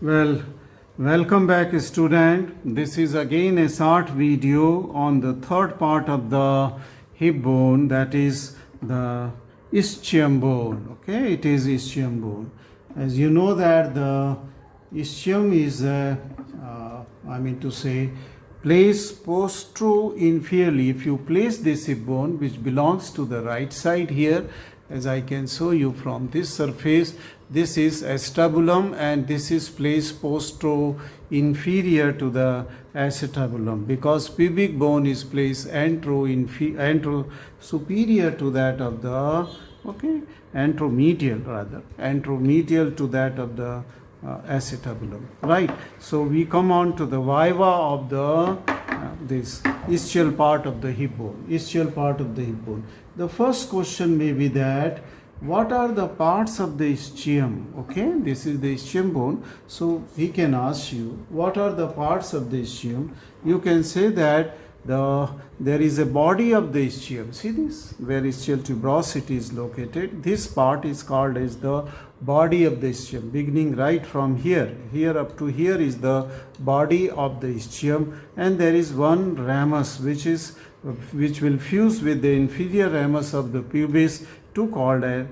Well, welcome back, student. This is again a short video on the third part of the hip bone, that is the ischium bone. Okay, it is ischium bone. As you know that the ischium is place postero-inferiorly. If you place this hip bone, which belongs to the right side here, as I can show you from this surface, this is acetabulum and this is placed postero-inferior to the acetabulum, because pubic bone is placed superior to that of the anteromedial to that of the acetabulum, right? So we come on to the viva of the this ischial part of the hip bone. The first question may be that what are the parts of the ischium? Okay, this is the ischium bone. So he can ask you what are the parts of the ischium. You can say that there is a body of the ischium. See this, where ischial tuberosity is located. This part is called as the body of the ischium. Beginning right from here up to here is the body of the ischium, and there is one ramus which will fuse with the inferior ramus of the pubis to called as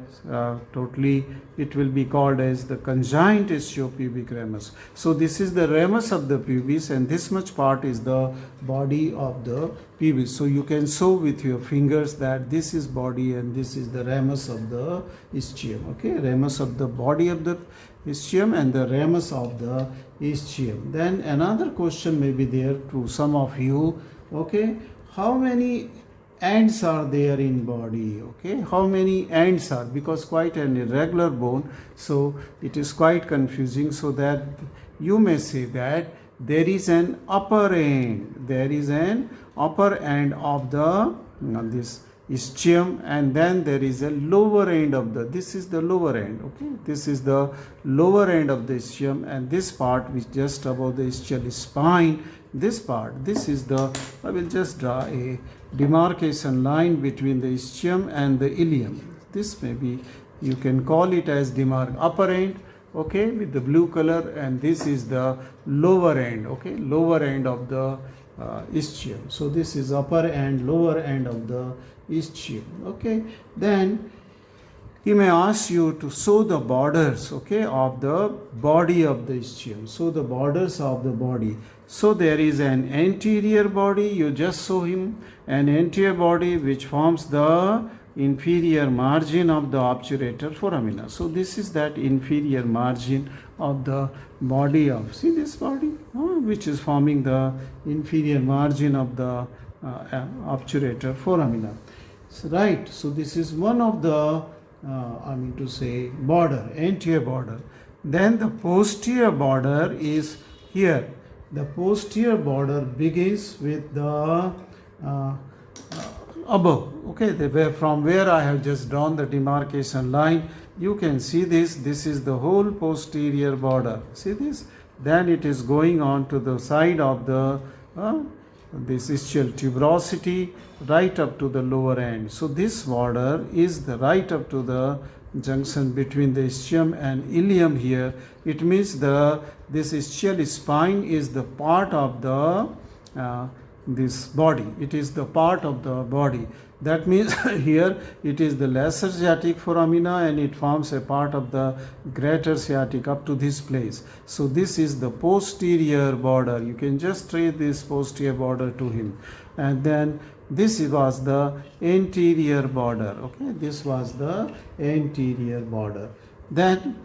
it will be called as the conjoint ischiopubic ramus. So this is the ramus of the pubis, and this much part is the body of the pubis. So you can show with your fingers that this is body and this is the ramus of the ischium. Okay, ramus of the body of the ischium and the ramus of the ischium. Then another question may be there to some of you. Okay, how many ends are there in body? Okay, how many ends are, because quite an irregular bone, so it is quite confusing. So that you may say that there is an upper end of the this ischium, and then there is a lower end of the, this is the lower end. Okay, this is the lower end of the ischium, and this part which just above the ischial spine, this part, this is the, I will just draw a demarcation line between the ischium and the ilium. This may be, you can call it as upper end, okay, with the blue color, and this is the lower end, okay, lower end of the ischium. So this is upper and lower end of the ischium. Okay, then he may ask you to show the borders, okay, of the body of the ischium. So the borders of the body. So there is an anterior body, you just show him an anterior body which forms the inferior margin of the obturator foramina. So this is that inferior margin of the body of, see this body, which is forming the inferior margin of the obturator foramina. So, right, so this is one of the border, anterior border. Then the posterior border is here. The posterior border begins with the above, okay, from where I have just drawn the demarcation line. You can see this is the whole posterior border. See this? Then it is going on to the side of the this ischial tuberosity right up to the lower end. So this border is the right up to the junction between the ischium and ilium here. It means this ischial spine is the part of the this body. It is the part of the body. That means here it is the lesser sciatic foramina and it forms a part of the greater sciatic up to this place. So this is the posterior border. You can just trace this posterior border to him. And then this was the anterior border. Okay, this was the anterior border. Then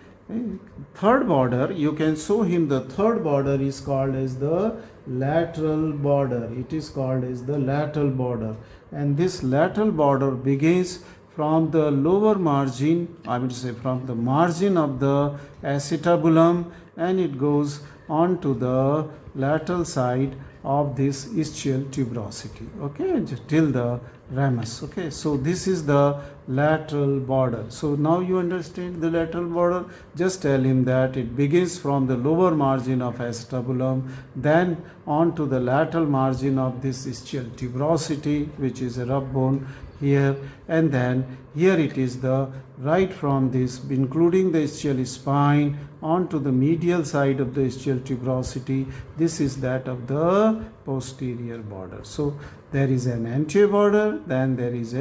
third border, you can show him the third border is called as the lateral border. It is called as the lateral border, and this lateral border begins from the lower margin, I would say from the margin of the acetabulum, and it goes on to the lateral side of this ischial tuberosity, okay, till the ramus. Okay, so this is the lateral border. So now you understand the lateral border. Just tell him that it begins from the lower margin of acetabulum, then on to the lateral margin of this ischial tuberosity, which is a rub bone here, and then here it is the right from this, including the ischial spine, onto the medial side of the ischial tuberosity. This is that of the posterior border. So there is an anterior border, then there is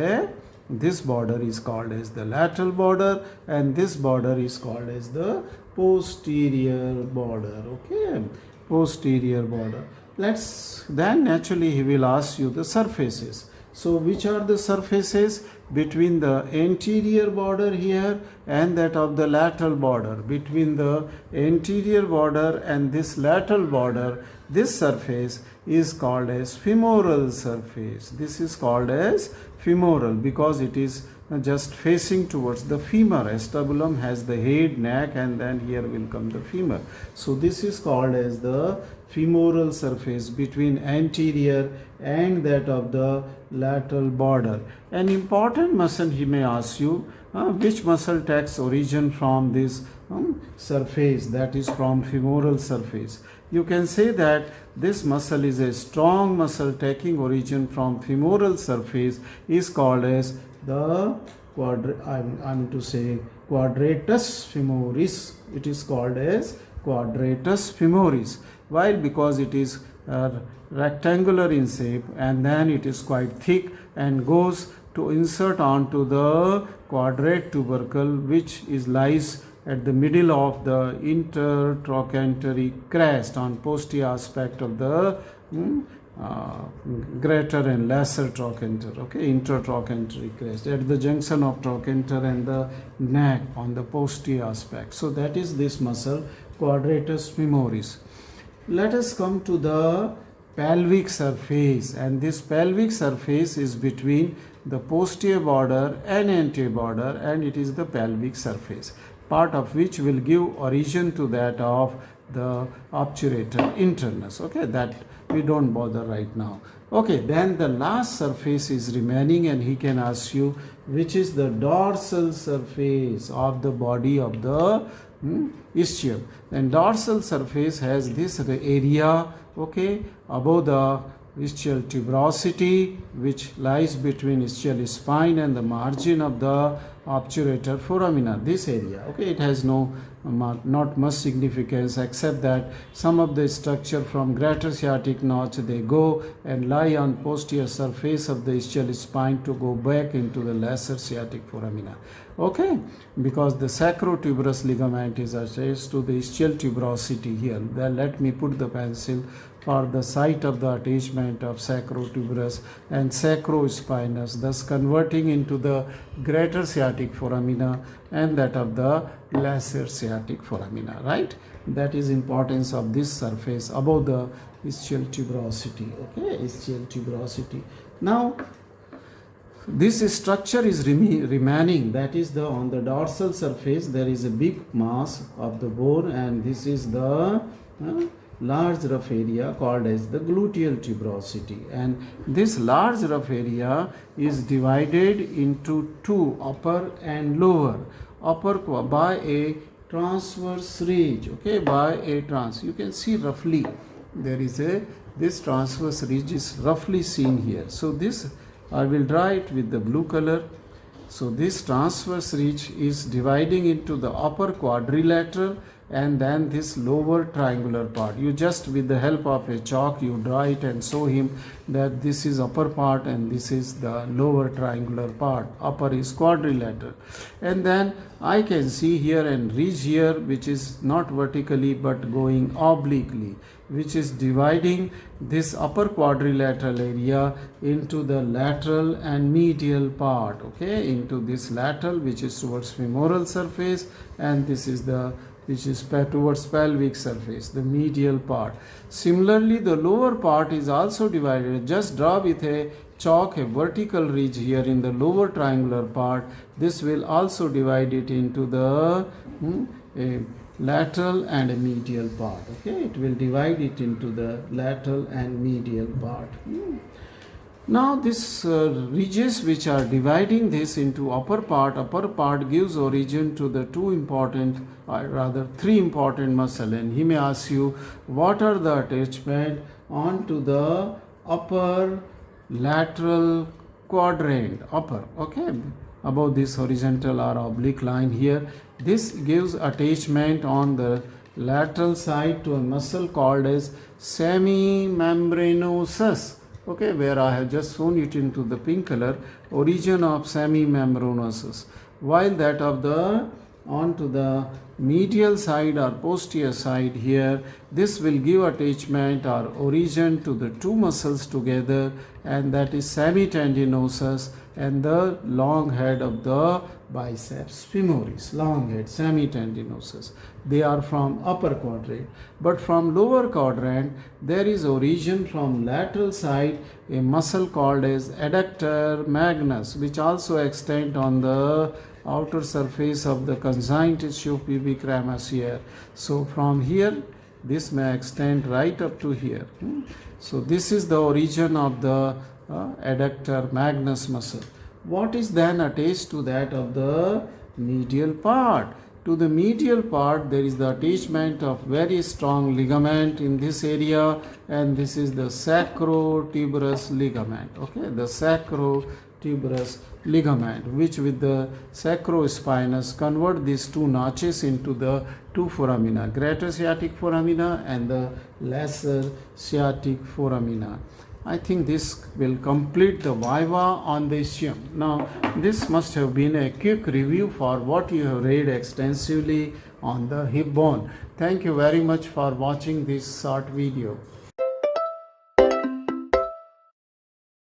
this border is called as the lateral border, and this border is called as the posterior border. Okay, posterior border. Let's then naturally he will ask you the surfaces. So which are the surfaces between the anterior border here and that of the lateral border? Between the anterior border and this lateral border, this surface is called as femoral surface. This is called as femoral because it is just facing towards the femur. Acetabulum has the head, neck, and then here will come the femur. So this is called as the femoral surface between anterior and that of the lateral border. An important muscle he may ask you, which muscle takes origin from this surface, that is from femoral surface. You can say that this muscle is a strong muscle taking origin from femoral surface, is called as the quadratus femoris. It is called as quadratus femoris. Why? Because it is rectangular in shape, and then it is quite thick and goes to insert onto the quadrate tubercle, which lies at the middle of the intertrochanteric crest on posterior aspect of the greater and lesser trochanter. Okay, intertrochanteric crest at the junction of trochanter and the neck on the posterior aspect. So that is this muscle, quadratus femoris. Let us come to the pelvic surface, and this pelvic surface is between the posterior border and anterior border, and it is the pelvic surface, part of which will give origin to that of the obturator internus. Okay, that we don't bother right now. Okay, then the last surface is remaining, and he can ask you which is the dorsal surface of the body of the ischium. And dorsal surface has this area, okay, above the ischial tuberosity, which lies between ischial spine and the margin of the obturator foramina. This area, okay, it has not much significance except that some of the structure from greater sciatic notch, they go and lie on posterior surface of the ischial spine to go back into the lesser sciatic foramina. Okay, because the sacrotuberous ligament is attached to the ischial tuberosity here. Then let me put the pencil for the site of the attachment of sacrotuberous and sacrospinous, thus converting into the greater sciatic foramina and that of the lesser sciatic foramina, right? That is importance of this surface above the ischial tuberosity. Okay, ischial tuberosity. Now this structure is remaining, that is on the dorsal surface there is a big mass of the bone, and this is the large rough area called as the gluteal tuberosity, and this large rough area is divided into two, upper and lower. Upper by a transverse ridge, okay, by a you can see roughly there is this transverse ridge is roughly seen here. So this I will draw it with the blue color. So this transverse ridge is dividing into the upper quadrilateral and then this lower triangular part. You just with the help of a chalk you draw it and show him that this is upper part and this is the lower triangular part. Upper is quadrilateral, and then I can see here and ridge here which is not vertically but going obliquely, which is dividing this upper quadrilateral area into the lateral and medial part, okay, into this lateral which is towards femoral surface, and this is the which is towards pelvic surface, the medial part. Similarly, the lower part is also divided. Just draw with a chalk a vertical ridge here in the lower triangular part. This will also divide it into the a lateral and a medial part. Okay, it will divide it into the lateral and medial part. Now this ridges which are dividing this into upper part gives origin to the two important, or rather three important muscle, and he may ask you what are the attachment onto the upper lateral quadrant, upper, okay, above this horizontal or oblique line here. This gives attachment on the lateral side to a muscle called as semimembranosus, okay, where I have just shown it into the pink color, origin of semimembranosus, while that of the onto the medial side or posterior side here, this will give attachment or origin to the two muscles together, and that is semitendinosus and the long head of the biceps femoris, long head, semitendinosus. They are from upper quadrant, but from lower quadrant there is origin from lateral side, a muscle called as adductor magnus, which also extend on the outer surface of the conjoint tissue pubic ramus here. So from here this may extend right up to here. So this is the origin of the adductor magnus muscle. What is then attached to that of the medial part? To the medial part there is the attachment of very strong ligament in this area, and this is the sacrotuberous ligament, okay, the sacrotuberous ligament, which with the sacrospinous convert these two notches into the two foramina, greater sciatic foramina and the lesser sciatic foramina. I think this will complete the Viva on the ischium. Now, this must have been a quick review for what you have read extensively on the hip bone. Thank you very much for watching this short video.